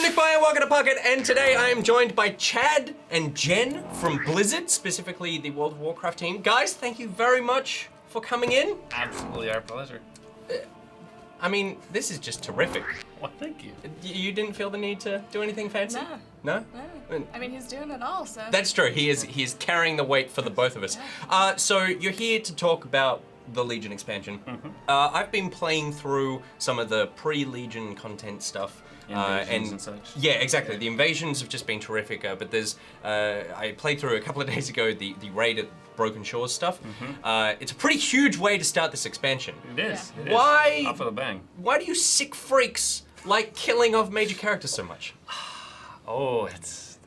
NichBoy and welcome to Pocket, and today I am joined by Chadd and Jen from Blizzard, specifically the World of Warcraft team. Guys, thank you very much for coming in. Absolutely our pleasure. I mean, this is just terrific. Well, thank you. You didn't feel the need to do anything fancy? No. No? I mean, he's doing it all, so. That's true. He is carrying the weight for the both of us. So you're here to talk about the Legion expansion. I've been playing through some of the pre-Legion content stuff. Invasions and such. Yeah, exactly. The invasions have just been terrific, but there's, I played through a couple of days ago the raid at Broken Shores stuff. It's a pretty huge way to start this expansion. It is. Yeah. It is. Why? Off with a bang. Why do you sick freaks like killing off major characters so much? Oh,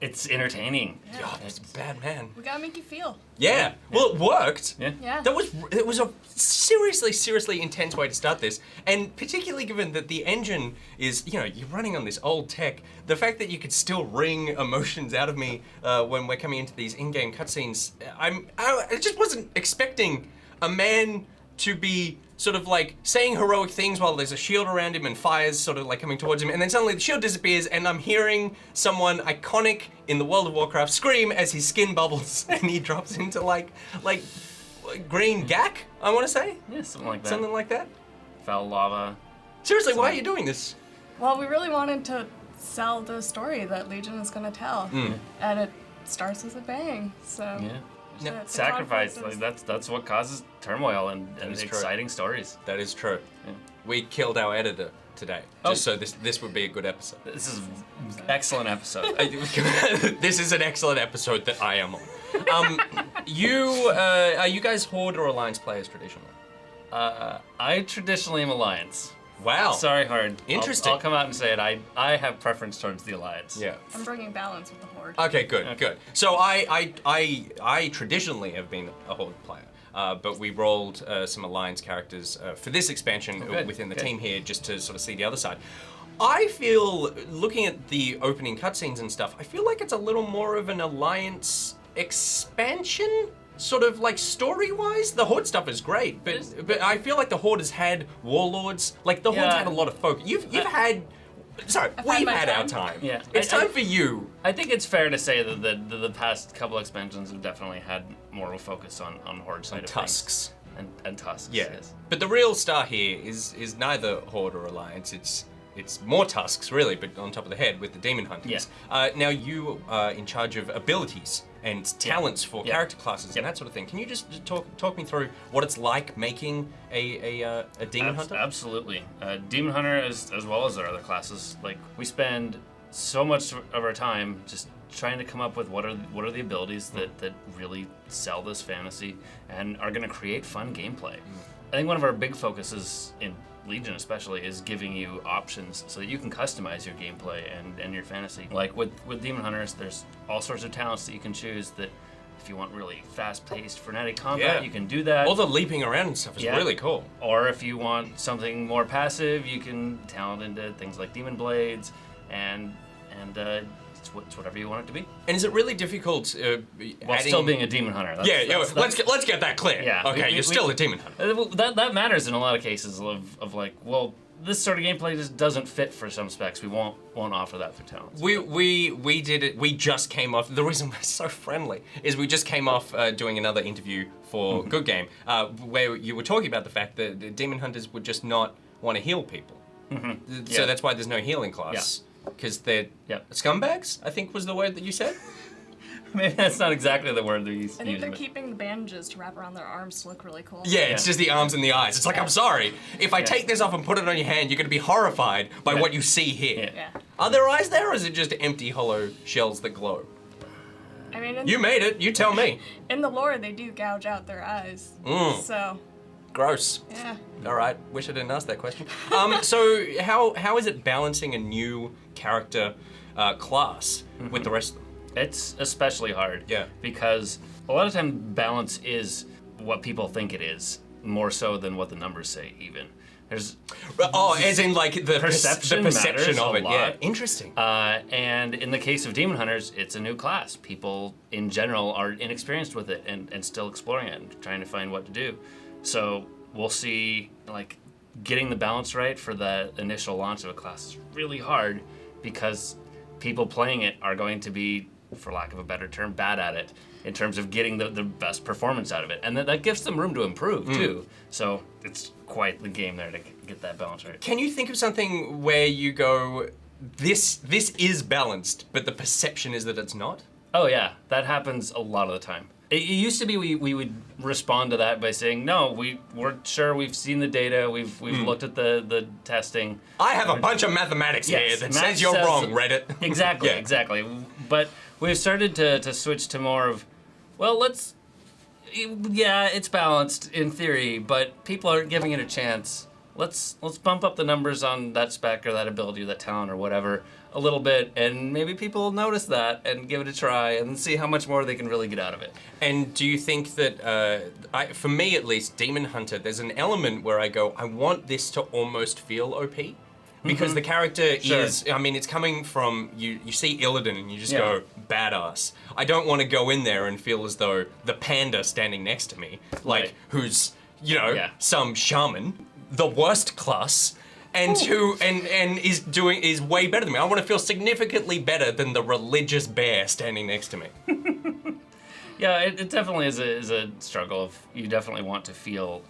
it's entertaining. Yeah. God, it's bad, man. We gotta make you feel. Yeah. Well, it worked. Yeah. Yeah. It was a seriously intense way to start this, and particularly given that the engine is, you're running on this old tech. The fact that you could still wring emotions out of me when we're coming into these in-game cutscenes, I just wasn't expecting a man to be sort of like saying heroic things while there's a shield around him and fire's sort of like coming towards him, and then suddenly the shield disappears and I'm hearing someone iconic in the World of Warcraft scream as his skin bubbles and he drops into like green gack, I want to say? Yeah, something like that. Something like that? Foul lava. Seriously, why are you doing this? Well, we really wanted to sell the story that Legion is gonna tell. And it starts with a bang, so. Yeah. the Sacrifice. conflict Like is- that's what causes turmoil and is true. exciting stories. That is true. Yeah. We killed our editor today, just so this would be a good episode. This is an excellent episode. This is an excellent episode that I am on. Are you guys Horde or Alliance players traditionally? I traditionally am Alliance. Wow. Sorry, Hard. Interesting. I'll come out and say it. I have preference towards the Alliance. Yeah. I'm bringing balance with the Horde. Okay, good. So I traditionally have been a Horde player, but we rolled some Alliance characters for this expansion within the team here, just to sort of see the other side. I feel, looking at the opening cutscenes and stuff, I feel like it's a little more of an Alliance expansion, sort of like story-wise. The Horde stuff is great, but I feel like the Horde has had warlords. Like the Horde's had a lot of focus. You've had. Sorry, we've my had our time. time. Yeah. It's time for you. I think it's fair to say that the past couple expansions have definitely had more of a focus on Horde side of Tusks. things. And Tusks. Yeah. Yes. But the real star here is neither Horde or Alliance. It's more Tusks, really, but on top of the head with the Demon Hunters. Now you are in charge of abilities and talents for character classes and that sort of thing. Can you just talk me through what it's like making a Demon Hunter? Absolutely. Demon Hunter, as well as our other classes, like we spend so much of our time just trying to come up with what are the abilities that really sell this fantasy and are going to create fun gameplay. I think one of our big focuses in Legion especially is giving you options so that you can customize your gameplay and your fantasy. Like with Demon Hunters, there's all sorts of talents that you can choose that if you want really fast-paced frenetic combat, you can do that. All the leaping around and stuff is really cool. Or if you want something more passive, you can talent into things like Demon Blades and it's whatever you want it to be. And is it really difficult While still being a Demon Hunter. Let's get that clear. Yeah. Okay, you're still a Demon Hunter. That matters in a lot of cases of like, well, this sort of gameplay just doesn't fit for some specs. We won't offer that through talents. We did it. We just came off. The reason we're so friendly is we just came off doing another interview for Good Game, where you were talking about the fact that the Demon Hunters would just not want to heal people. So that's why there's no healing class. Because they're scumbags, I think was the word that you said. Maybe that's not exactly the word they're using. I think they're keeping the bandages to wrap around their arms to look really cool. Yeah, it's just the arms and the eyes. It's like, I'm sorry, if I take this off and put it on your hand, you're going to be horrified by what you see here. Yeah. Are there eyes there, or is it just empty, hollow shells that glow? I mean, You made it. You tell me. in the lore, they do gouge out their eyes. So, Gross. yeah. All right. Wish I didn't ask that question. So how is it balancing a new character class with the rest of them? It's especially hard. Yeah. Because a lot of time balance is what people think it is, more so than what the numbers say even. There's as in like the perception perception matters of a it. lot. Yeah. Interesting. And in the case of Demon Hunters, it's a new class. People in general are inexperienced with it and still exploring it and trying to find what to do. So we'll see, getting the balance right for the initial launch of a class is really hard because people playing it are going to be, for lack of a better term, bad at it in terms of getting the best performance out of it. And that gives them room to improve, too. So it's quite the game there to get that balance right. Can you think of something where you go, this is balanced, but the perception is that it's not? Oh, yeah. That happens a lot of the time. It used to be we would respond to that by saying, no, we're sure, we've seen the data, we've looked at the testing. I have a bunch of mathematics here that says you're wrong, Reddit. Exactly, exactly. But we've started to switch to more of, well, it's balanced in theory, but people aren't giving it a chance. Let's bump up the numbers on that spec or that ability or that talent or whatever a little bit, and maybe people will notice that and give it a try and see how much more they can really get out of it. And do you think that, for me at least, Demon Hunter, there's an element where I go, I want this to almost feel OP? Because the character is, I mean, it's coming from, you see Illidan and you just go, badass. I don't want to go in there and feel as though the panda standing next to me, who's, some shaman, the worst class, and is way better than me. I want to feel significantly better than the religious bear standing next to me. Yeah, it definitely is a struggle. You definitely want to feel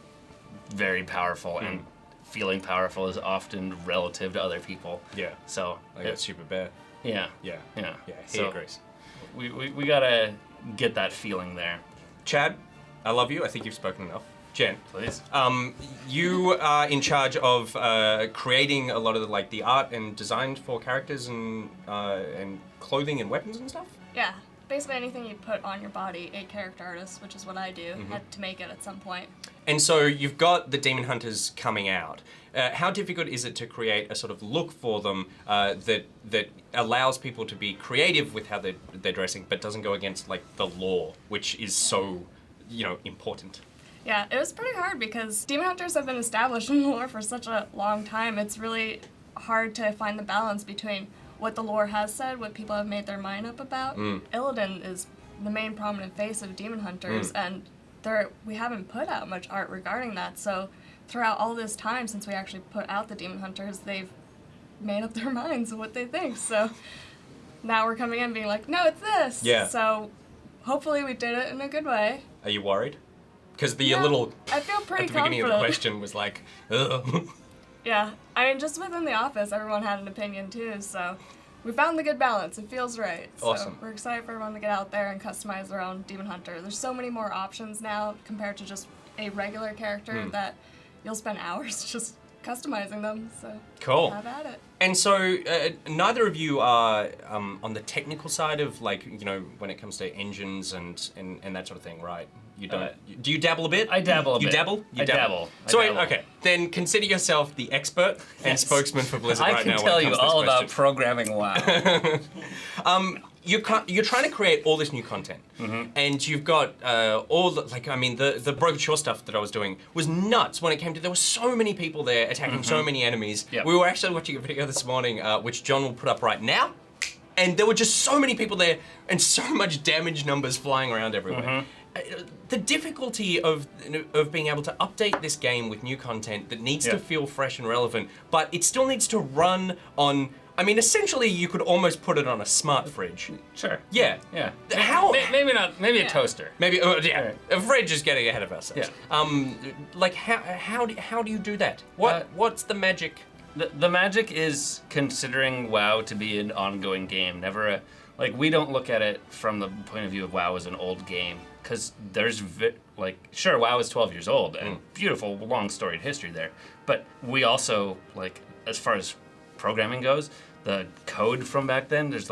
very powerful, and feeling powerful is often relative to other people. Yeah. So I got super bad. Yeah. Yeah. So agrees. We gotta get that feeling there. Chadd, I love you. I think you've spoken enough. Jen, please. You are in charge of creating a lot of the art and design for characters and clothing and weapons and stuff. Yeah, basically anything you put on your body, a character artist, which is what I do, had to make it at some point. And so you've got the Demon Hunters coming out. How difficult is it to create a sort of look for them that allows people to be creative with how they're dressing, but doesn't go against the law, which is so important? Yeah, it was pretty hard because Demon Hunters have been established in the lore for such a long time. It's really hard to find the balance between what the lore has said, what people have made their mind up about. Illidan is the main prominent face of Demon Hunters, and we haven't put out much art regarding that. So throughout all this time since we actually put out the Demon Hunters, they've made up their minds of what they think. So now we're coming in being like, no, it's this. Yeah. So hopefully we did it in a good way. Are you worried? Because little I feel pretty at the beginning of the question was like, ugh. Yeah, I mean, just within the office, everyone had an opinion too, so we found the good balance. It feels right. Awesome. So we're excited for everyone to get out there and customize their own Demon Hunter. There's so many more options now compared to just a regular character that you'll spend hours just customizing them, so cool. Have at it. And so neither of you are on the technical side of when it comes to engines and that sort of thing, right? You don't. Do you dabble a bit? I dabble a bit. You dabble? I dabble. So okay, then consider yourself the expert and spokesman for Blizzard right now. I can tell you all about programming WoW. You're trying to create all this new content, and you've got all the brochure stuff that I was doing was nuts when it came to. There were so many people there attacking so many enemies. Yep. We were actually watching a video this morning, which John will put up right now, and there were just so many people there and so much damage numbers flying around everywhere. The difficulty of being able to update this game with new content that needs to feel fresh and relevant, but it still needs to run on. I mean, essentially, you could almost put it on a smart fridge. Sure. Yeah. Yeah. How? Maybe not. Maybe a toaster. Maybe. Yeah. A fridge is getting ahead of ourselves. Yeah. How do you do that? What's the magic? The magic is considering WoW to be an ongoing game. Never we don't look at it from the point of view of WoW as an old game. Because there's, sure, WoW is 12 years old and beautiful, long storied history there. But we also, as far as programming goes, the code from back then, there's,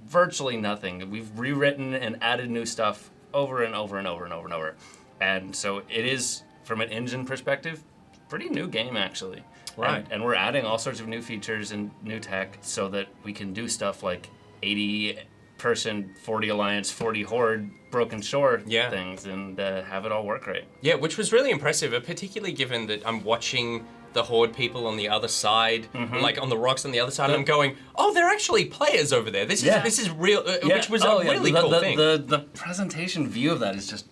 virtually nothing. We've rewritten and added new stuff over and over and over and over and over. And so it is, from an engine perspective, pretty new game, actually. Right. And we're adding all sorts of new features and new tech so that we can do stuff like 80-person, 40 Alliance, 40 Horde, Broken Shore things and have it all work right. Yeah, which was really impressive, particularly given that I'm watching the Horde people on the other side, on the rocks on the other side, and I'm going, oh, they're actually players over there. This is real, which was a really cool thing. The presentation view of that is just,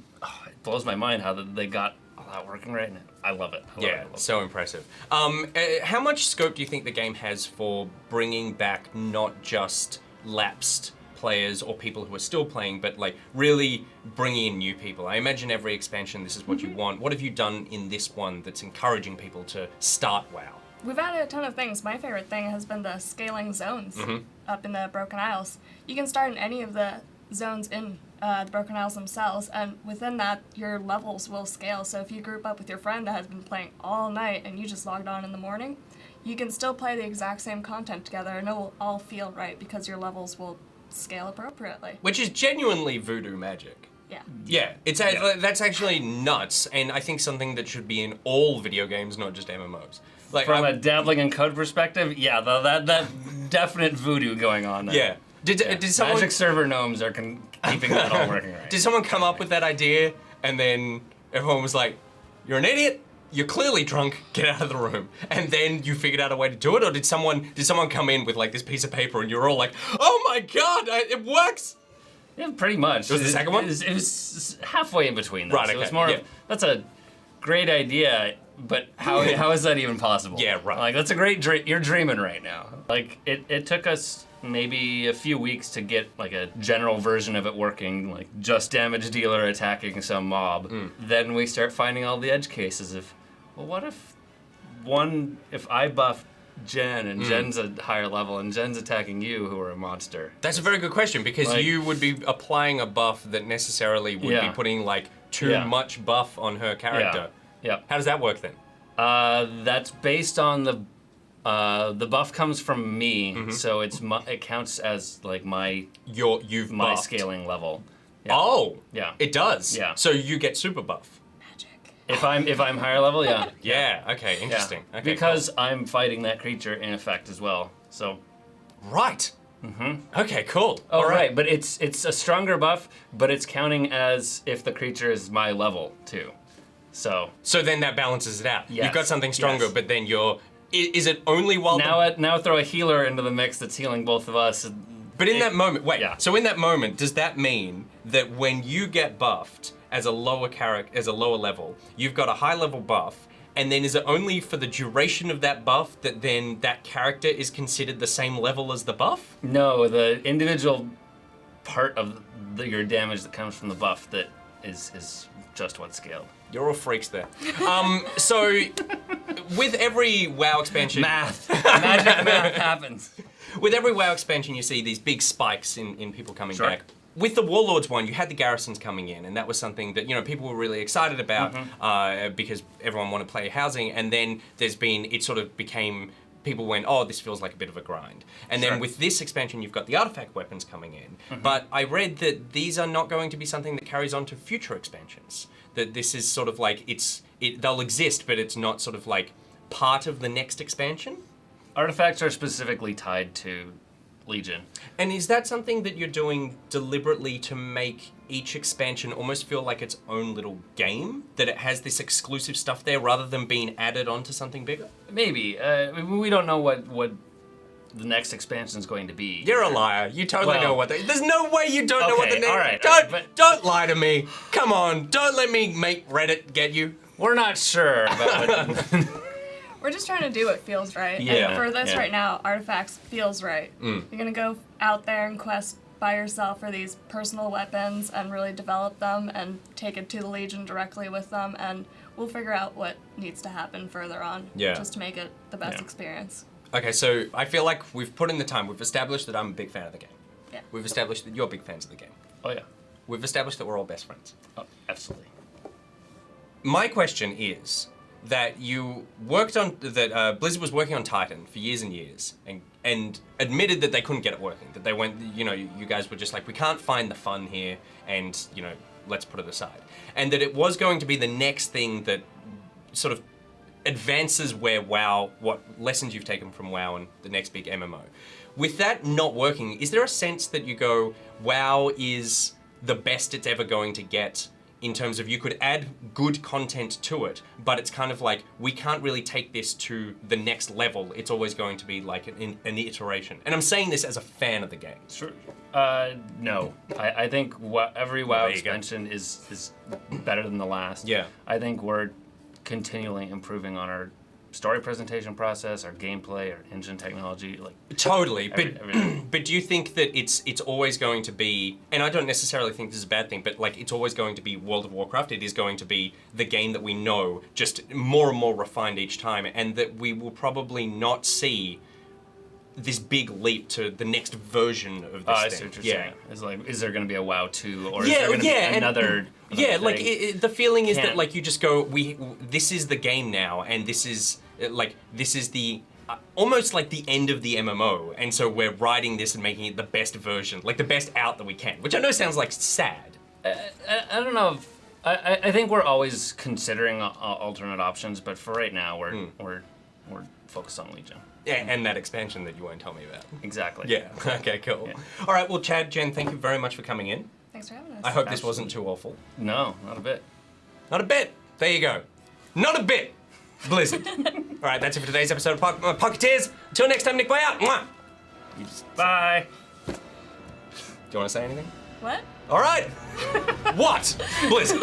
it blows my mind how they got all that working right, and I love it. I love it. So impressive. How much scope do you think the game has for bringing back not just lapsed players or people who are still playing, but like really bringing in new people? I imagine every expansion this is what you want. What have you done in this one that's encouraging people to start WoW? We've added a ton of things. My favorite thing has been the scaling zones up in the Broken Isles. You can start in any of the zones in the Broken Isles themselves, and within that, your levels will scale. So if you group up with your friend that has been playing all night and you just logged on in the morning, you can still play the exact same content together, and it will all feel right because your levels will scale appropriately. Which is genuinely voodoo magic. Yeah. Yeah, that's actually nuts, and I think something that should be in all video games, not just MMOs. Like From a dabbling in code perspective, yeah, that definite voodoo going on there. Yeah. Did someone Magic server gnomes are keeping that all working right. did someone come up with that idea and then everyone was like, "You're an idiot. You're clearly drunk. Get out of the room." And then you figured out a way to do it, or did someone come in with like this piece of paper and you're all like, "Oh my god, it works." Yeah, pretty much. It was the second one? It was halfway in between those. Right, So it was okay, more yeah. of, that's a great idea, but how is that even possible? Yeah, right. Like, that's a great dream. You're dreaming right now. Like, it took us maybe a few weeks to get like a general version of it working, like just damage dealer attacking some mob. Then we start finding all the edge cases of, well, what if I buff Jen and Jen's a higher level and Jen's attacking you who are a monster? That's a very good question, because Like- you would be applying a buff that necessarily would be Yeah. putting like too Yeah. much buff on her character. Yeah. How does that work then? That's based on the buff comes from me, so it counts as like my You've buffed. scaling level. Yeah. Oh, Yeah. it does. Yeah. So you get super buff. Magic. If I'm higher level, yeah. Yeah. Okay. Yeah. Interesting. Okay. Because I'm fighting that creature in effect as well. So cool. Right. Okay. Cool. oh All right, but it's a stronger buff, but it's counting as if the creature is my level too. So So then that balances it out. Yes, You've got something stronger, yes. but then is it only while now throw a healer into the mix that's healing both of us. But in that moment, wait. Yeah. So in that moment, does that mean that when you get buffed as a lower level, you've got a high level buff, and then is it only for the duration of that buff that then that character is considered the same level as the buff? No, the individual part of your damage that comes from the buff that is just what's scaled. You're all freaks there. So with every WoW expansion, Math. Magic math happens. with every WoW expansion, you see these big spikes in people coming Sure. back. With the Warlords one, you had the garrisons coming in, and that was something that people were really excited about because everyone wanted to play housing. And then it sort of became, people went, oh, this feels like a bit of a grind. And then Sure. with this expansion, you've got the artifact weapons coming in. But I read that these are not going to be something that carries on to future expansions. That this is sort of like they'll exist, but it's not sort of like part of the next expansion. Artifacts are specifically tied to Legion. And is that something that you're doing deliberately to make each expansion almost feel like its own little game? That it has this exclusive stuff there rather than being added onto something bigger? Maybe. We don't know what the next expansion is going to be. You're a liar. You totally Well- know what there's no way you don't know what the Okay, next... all right, Don't lie to me. Come on. Don't let me make Reddit get you. We're not sure about what... We're just trying to do what feels right. Yeah, And for this yeah. right now, Artifacts feels right. You're gonna go out there and quest by yourself for these personal weapons and really develop them and take it to the Legion directly with them, and we'll figure out what needs to happen further on. Yeah. Just to make it the best Yeah. experience. Okay, so I feel like we've put in the time. We've established that I'm a big fan of the game. Yeah. We've established that you're big fans of the game. Oh, yeah. We've established that we're all best friends. Oh, absolutely. My question is that you worked on that Blizzard was working on Titan for years and years, and admitted that they couldn't get it working. That they went, you guys were just like, we can't find the fun here, and let's put it aside. And that it was going to be the next thing that sort of advances where WoW, what lessons you've taken from WoW and the next big MMO. With that not working, is there a sense that you go, WoW is the best it's ever going to get? In terms of you could add good content to it, but it's kind of like, we can't really take this to the next level. It's always going to be like an iteration. And I'm saying this as a fan of the game. Sure. No. I think every WoW There you go. expansion is better than the last. Yeah. I think we're continually improving on story presentation process, our gameplay, our engine technology, like Totally, but everything. but do you think that it's always going to be? And I don't necessarily think this is a bad thing, but like it's always going to be World of Warcraft. It is going to be the game that we know, just more and more refined each time, and that we will probably not see this big leap to the next version of this I thing. see what you're saying. It's like, is there going to be a WoW 2, or is Yeah, there going to yeah, be and- another? Yeah, like the feeling is that Can't- like you just go, this is the game now, and this is the almost like the end of the MMO, and so we're writing this and making it the best version, like the best out that we can, which I know sounds like sad. I don't know. I think we're always considering alternate options, but for right now, we're focused on Legion. Yeah, and that expansion that you won't tell me about. Exactly. Yeah. Okay. Cool. Yeah. All right. Well, Chadd, Jen, thank you very much for coming in. Thanks for having us. I hope this wasn't too awful. No, not a bit. Not a bit. There you go. Not a bit. Blizzard. All right. That's it for today's episode of Pocketeers. Until next time, NichBoy out. Mwah. Bye. Do you want to say anything? What? All right. What? Blizzard.